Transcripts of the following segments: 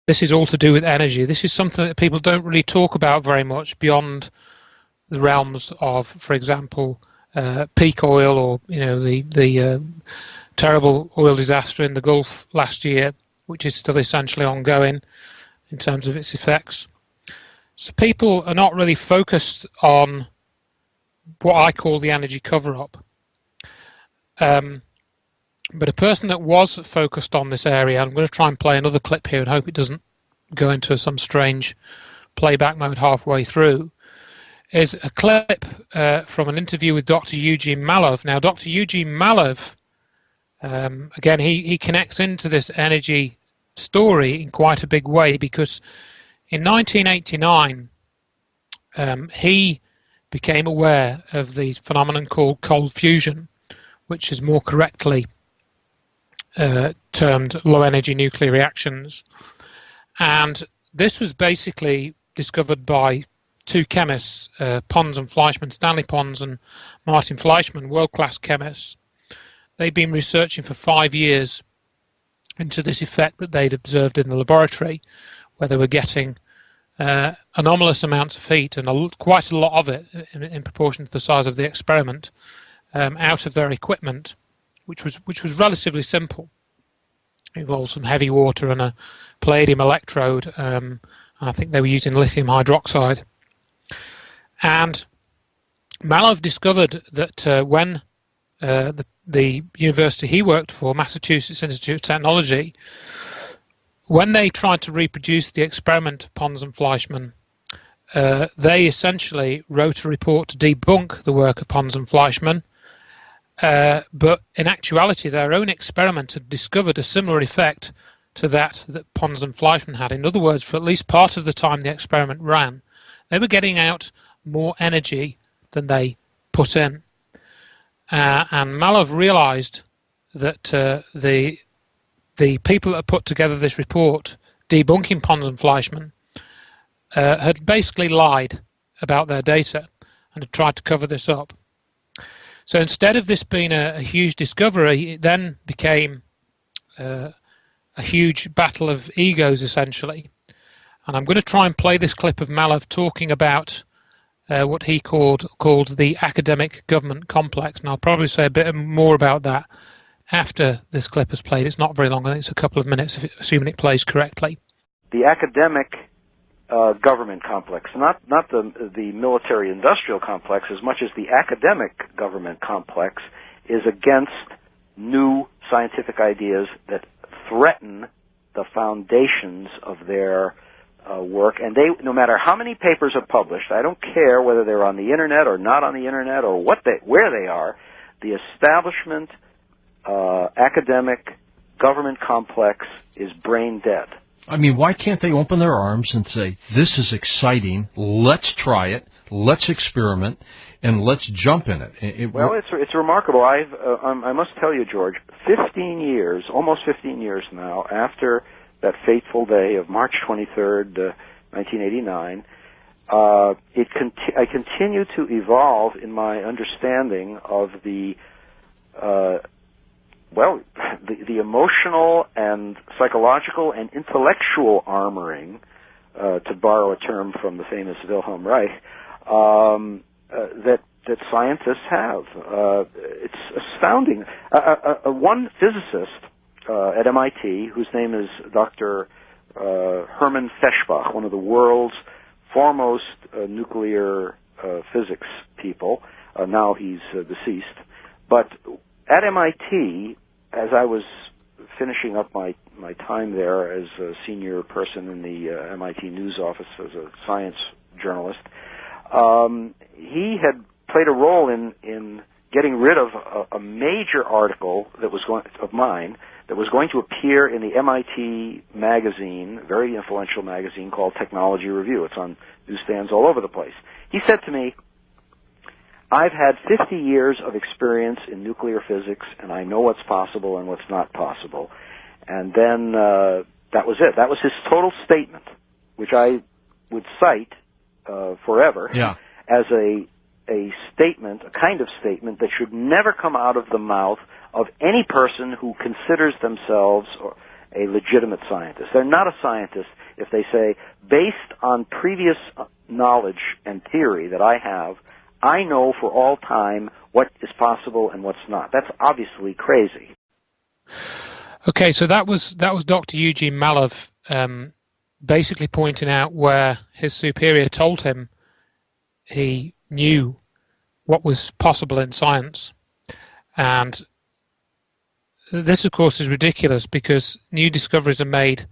this is all to do with energy. This is something that people don't really talk about very much beyond the realms of, for example, peak oil, or the terrible oil disaster in the Gulf last year, which is still essentially ongoing in terms of its effects. So people are not really focused on what I call the energy cover-up. But a person that was focused on this area, I'm going to try and play another clip here and hope it doesn't go into some strange playback mode halfway through, is a clip from an interview with Dr. Eugene Malov. Now, Dr. Eugene Malov, again, he connects into this energy story in quite a big way, because in 1989, he became aware of the phenomenon called cold fusion, which is more correctly termed low-energy nuclear reactions. And this was basically discovered by two chemists, Pons and Fleischmann, Stanley Pons and Martin Fleischmann, world-class chemists. They'd been researching for 5 years into this effect that they'd observed in the laboratory, where they were getting anomalous amounts of heat, and quite a lot of it in proportion to the size of the experiment, out of their equipment, which was relatively simple. It involved some heavy water and a palladium electrode, and I think they were using lithium hydroxide. And Malov discovered that when the university he worked for, Massachusetts Institute of Technology, when they tried to reproduce the experiment of Pons and Fleischmann, they essentially wrote a report to debunk the work of Pons and Fleischmann, but in actuality their own experiment had discovered a similar effect to that Pons and Fleischmann had. In other words, for at least part of the time the experiment ran, they were getting out more energy than they put in. And Malov realized that the people that put together this report debunking Pons and Fleischmann had basically lied about their data and had tried to cover this up. So instead of this being a huge discovery, it then became a huge battle of egos, essentially. And I'm going to try and play this clip of Malov talking about what he called the academic government complex. And I'll probably say a bit more about that after this clip is played. It's not very long. I think it's a couple of minutes, assuming it plays correctly. The academic government complex, not the military-industrial complex, as much as the academic government complex, is against new scientific ideas that threaten the foundations of their work. And they, no matter how many papers are published, I don't care whether they're on the internet or not on the internet or where they are, the establishment academic government complex is brain dead. I mean, why can't they open their arms and say, this is exciting, let's try it, let's experiment, and let's jump in it? Well, it's remarkable. I must tell you, George, 15 years, almost 15 years now, after that fateful day of March 23rd, 1989, I continue to evolve in my understanding of the emotional and psychological and intellectual armoring, to borrow a term from the famous Wilhelm Reich, that scientists have. It's astounding. One physicist at MIT, whose name is Dr. Hermann Feshbach, one of the world's foremost nuclear physics people. Now he's deceased. But at MIT, as I was finishing up my time there as a senior person in the MIT news office as a science journalist, he had played a role in getting rid of a major article that was of mine that was going to appear in the MIT magazine, very influential magazine called Technology Review. It's on newsstands all over the place. He said to me, I've had 50 years of experience in nuclear physics, and I know what's possible and what's not possible. And then that was it. That was his total statement, which I would cite forever as a statement, a kind of statement that should never come out of the mouth of any person who considers themselves a legitimate scientist. They're not a scientist if they say, based on previous knowledge and theory that I have, I know for all time what is possible and what's not. That's obviously crazy. Okay, so that was Dr. Eugene Malov basically pointing out where his superior told him he knew what was possible in science. And this, of course, is ridiculous because new discoveries are made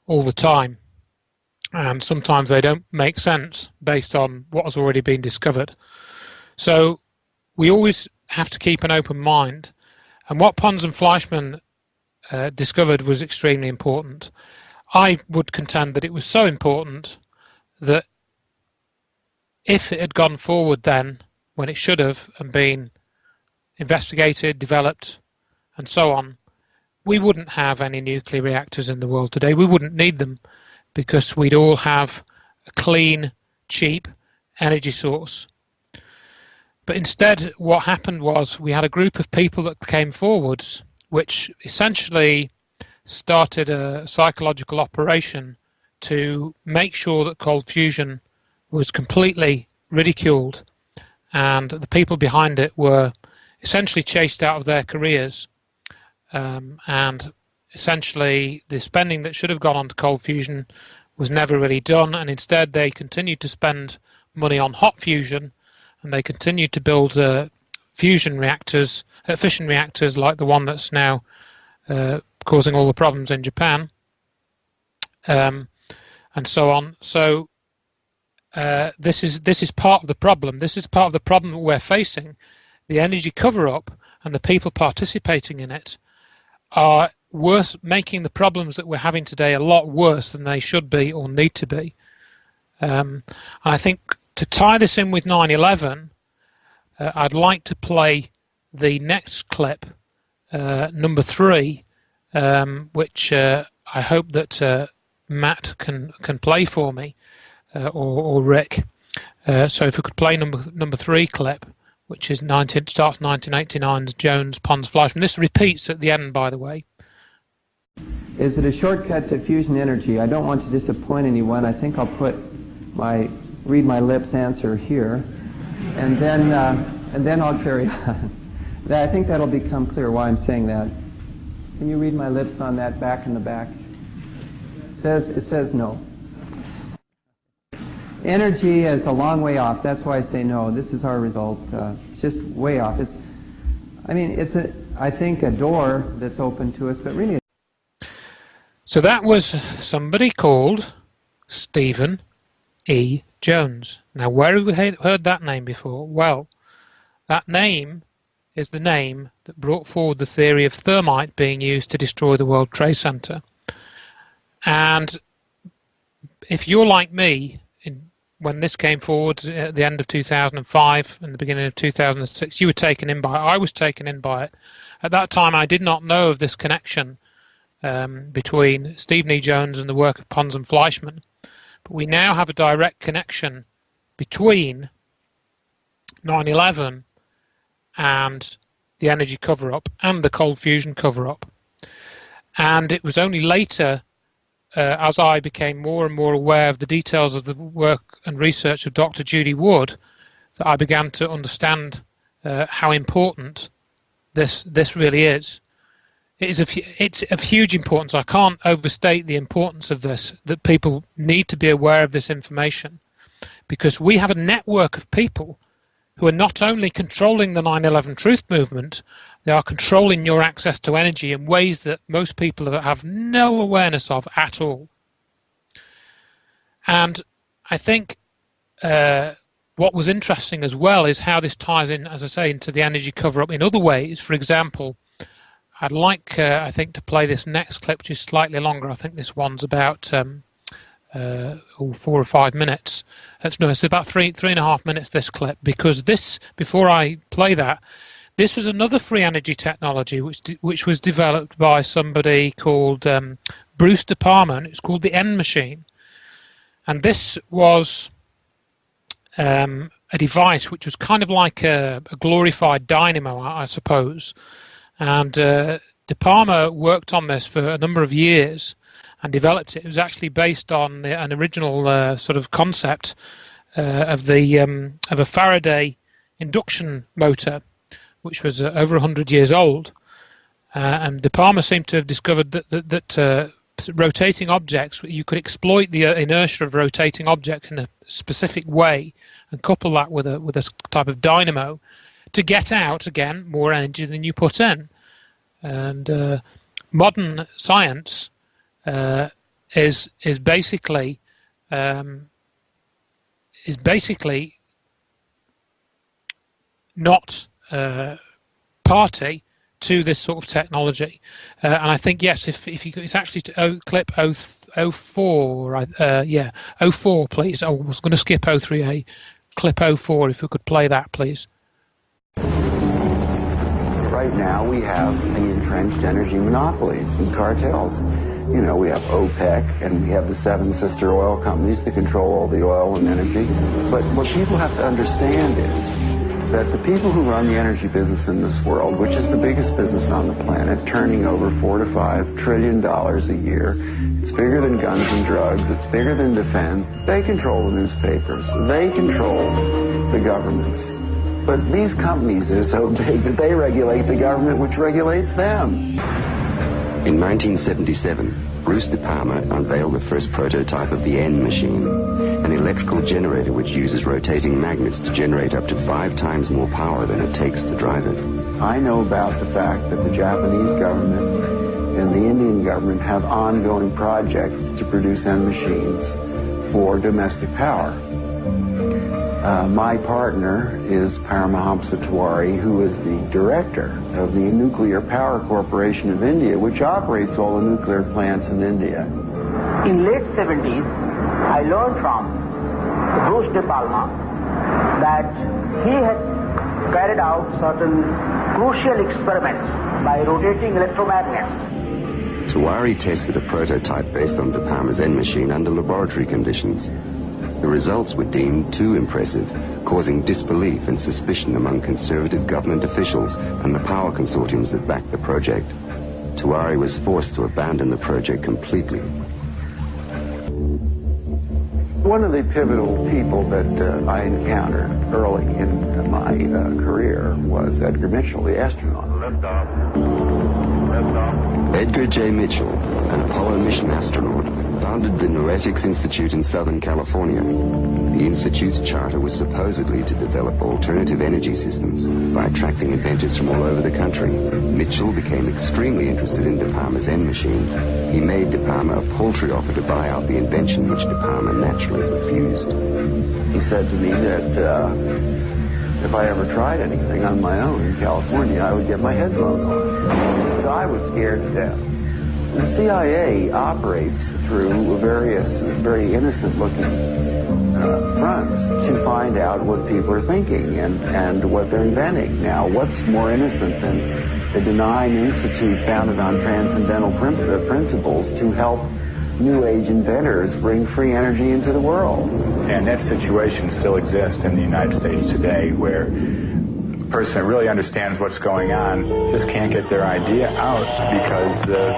all the time. And sometimes they don't make sense based on what has already been discovered. So we always have to keep an open mind. And what Pons and Fleischmann discovered was extremely important. I would contend that it was so important that if it had gone forward then, when it should have, and been investigated, developed, and so on, we wouldn't have any nuclear reactors in the world today. We wouldn't need them because we'd all have a clean, cheap energy source. But instead, what happened was we had a group of people that came forwards, which essentially started a psychological operation to make sure that cold fusion was completely ridiculed, and the people behind it were essentially chased out of their careers, and essentially the spending that should have gone on to cold fusion was never really done, and instead they continued to spend money on hot fusion, and they continued to build fusion reactors, fission reactors like the one that's now causing all the problems in Japan, and so on. So this is part of the problem. This is part of the problem that we're facing. The energy cover-up and the people participating in it are worse, making the problems that we're having today a lot worse than they should be or need to be. And I think to tie this in with 9/11, I'd like to play the next clip, number 3, which I hope that Matt can play for me, or Rick. So if we could play number 3 clip, which is starts 1989's Jones, Pons, Fleischmann. This repeats at the end, by the way. Is it a shortcut to fusion energy? I don't want to disappoint anyone. I think I'll put read my lips answer here, and then I'll carry on. I think that'll become clear why I'm saying that. Can you read my lips on that back in the back? It says no. Energy is a long way off. That's why I say no. This is our result. It's just way off. I think a door that's open to us, but really. So that was somebody called Stephen E. Jones. Now, where have we heard that name before? Well, that name is the name that brought forward the theory of thermite being used to destroy the World Trade Center. And if you're like me, when this came forward at the end of 2005 and the beginning of 2006, you were taken in by it. I was taken in by it. At that time, I did not know of this connection between Stephen E. Jones and the work of Pons and Fleischmann. But we now have a direct connection between 9/11 and the energy cover-up and the cold fusion cover-up. And it was only later, as I became more and more aware of the details of the work and research of Dr. Judy Wood, that I began to understand how important this really is. It's of huge importance. I can't overstate the importance of this, that people need to be aware of this information, because we have a network of people who are not only controlling the 9/11 truth movement, they are controlling your access to energy in ways that most people have no awareness of at all. And I think what was interesting as well is how this ties in, as I say, into the energy cover-up in other ways. For example, I'd like, I think, to play this next clip, which is slightly longer. I think this one's about 4 or 5 minutes. It's about three and a half minutes, this clip, because this, before I play that, this was another free energy technology which was developed by somebody called Bruce De Palma, and it's called the N machine. And this was a device which was kind of like a glorified dynamo, I suppose. And De Palma worked on this for a number of years and developed it. It was actually based on an original sort of concept of a Faraday induction motor, which was over 100 years old. And De Palma seemed to have discovered that rotating objects, you could exploit the inertia of rotating objects in a specific way and couple that with a type of dynamo to get out, again, more energy than you put in. And modern science is basically not party to this sort of technology. And I think, yes, if you could, it's actually to clip 04, 04, please. I was going to skip 03A, clip 04, if we could play that, please. Right now we have the entrenched energy monopolies and cartels. You know, we have OPEC and we have the 7 sister oil companies that control all the oil and energy. But what people have to understand is that the people who run the energy business in this world, which is the biggest business on the planet, turning over $4 to $5 trillion a year, it's bigger than guns and drugs, it's bigger than defense. They control the newspapers, they control the governments. But these companies are so big that they regulate the government, which regulates them. In 1977, Bruce De Palma unveiled the first prototype of the N machine, an electrical generator which uses rotating magnets to generate up to 5 times more power than it takes to drive it. I know about the fact that the Japanese government and the Indian government have ongoing projects to produce N machines for domestic power. My partner is Paramahamsa Tiwari, who is the director of the Nuclear Power Corporation of India, which operates all the nuclear plants in India. In late 70s, I learned from Bruce De Palma that he had carried out certain crucial experiments by rotating electromagnets. Tiwari tested a prototype based on De Palma's N machine under laboratory conditions. The results were deemed too impressive, causing disbelief and suspicion among conservative government officials and the power consortiums that backed the project. Tiwari was forced to abandon the project completely. One of the pivotal people that I encountered early in my career was Edgar Mitchell, the astronaut. Edgar J. Mitchell, an Apollo mission astronaut, founded the Noetics Institute in Southern California. The Institute's charter was supposedly to develop alternative energy systems by attracting inventors from all over the country. Mitchell became extremely interested in De Palma's N machine. He made De Palma a paltry offer to buy out the invention, which De Palma naturally refused. He said to me that if I ever tried anything on my own in California, I would get my head blown off. So I was scared to death. The CIA operates through various very innocent-looking fronts to find out what people are thinking and what they're inventing. Now, what's more innocent than a benign institute founded on transcendental principles to help New Age inventors bring free energy into the world? And that situation still exists in the United States today, where a person that really understands what's going on just can't get their idea out because the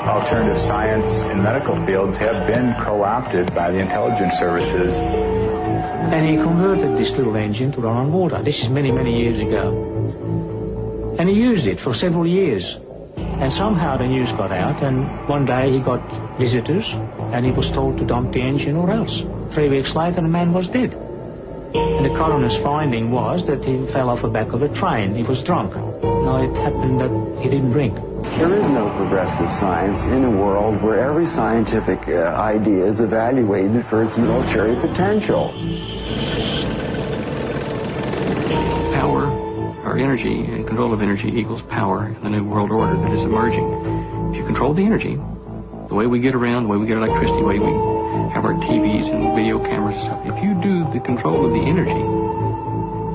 alternative science and medical fields have been co-opted by the intelligence services. And he converted this little engine to run on water. This is many, many years ago. And he used it for several years. And somehow the news got out, and one day he got visitors, and he was told to dump the engine or else. 3 weeks later, the man was dead. And the coroner's finding was that he fell off the back of a train. He was drunk. Now, it happened that he didn't drink. There is no progressive science in a world where every scientific idea is evaluated for its military potential. Power, or energy, and control of energy equals power in the new world order that is emerging. If you control the energy, the way we get around, the way we get electricity, the way we have our TVs and video cameras and stuff, if you do the control of the energy,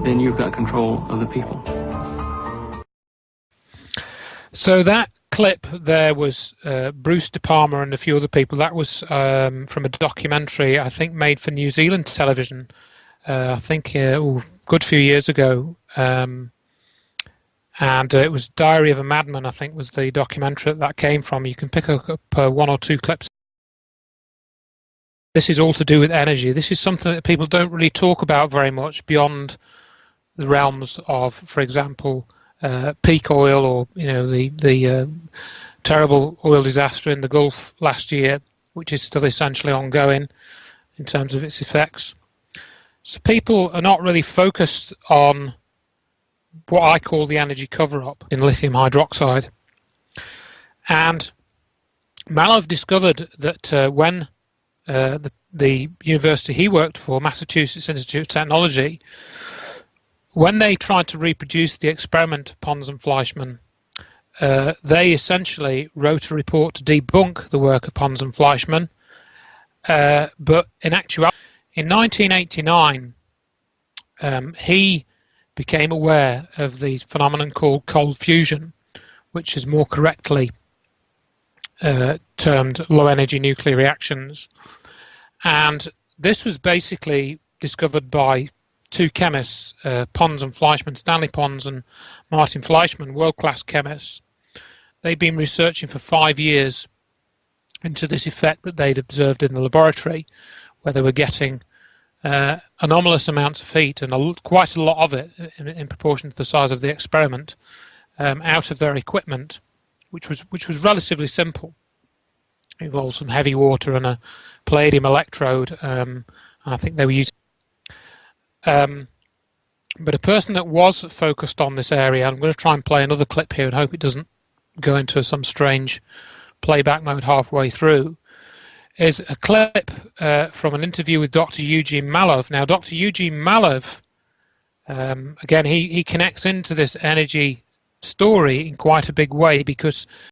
then you've got control of the people. So that clip there was Bruce De Palma and a few other people. That was from a documentary, I think, made for New Zealand television, I think a good few years ago. And it was Diary of a Madman, I think, was the documentary that came from. You can pick up one or two clips. This is all to do with energy. This is something that people don't really talk about very much beyond the realms of, for example, peak oil, or the terrible oil disaster in the Gulf last year, which is still essentially ongoing in terms of its effects. So people are not really focused on what I call the energy cover-up in lithium hydroxide. And Malov discovered that when the university he worked for, Massachusetts Institute of Technology, when they tried to reproduce the experiment of Pons and Fleischmann, they essentially wrote a report to debunk the work of Pons and Fleischmann, but in actuality, in 1989, he became aware of the phenomenon called cold fusion, which is more correctly termed low-energy nuclear reactions. And this was basically discovered by two chemists, Pons and Fleischmann, Stanley Pons and Martin Fleischmann, world-class chemists. They'd been researching for 5 years into this effect that they'd observed in the laboratory, where they were getting anomalous amounts of heat, and quite a lot of it in proportion to the size of the experiment, out of their equipment, which was relatively simple. It involved some heavy water and a palladium electrode, and I think they were using. But a person that was focused on this area, I'm going to try and play another clip here and hope it doesn't go into some strange playback mode halfway through, is a clip from an interview with Dr. Eugene Malov. Now, Dr. Eugene Malov, again, he connects into this energy story in quite a big way, because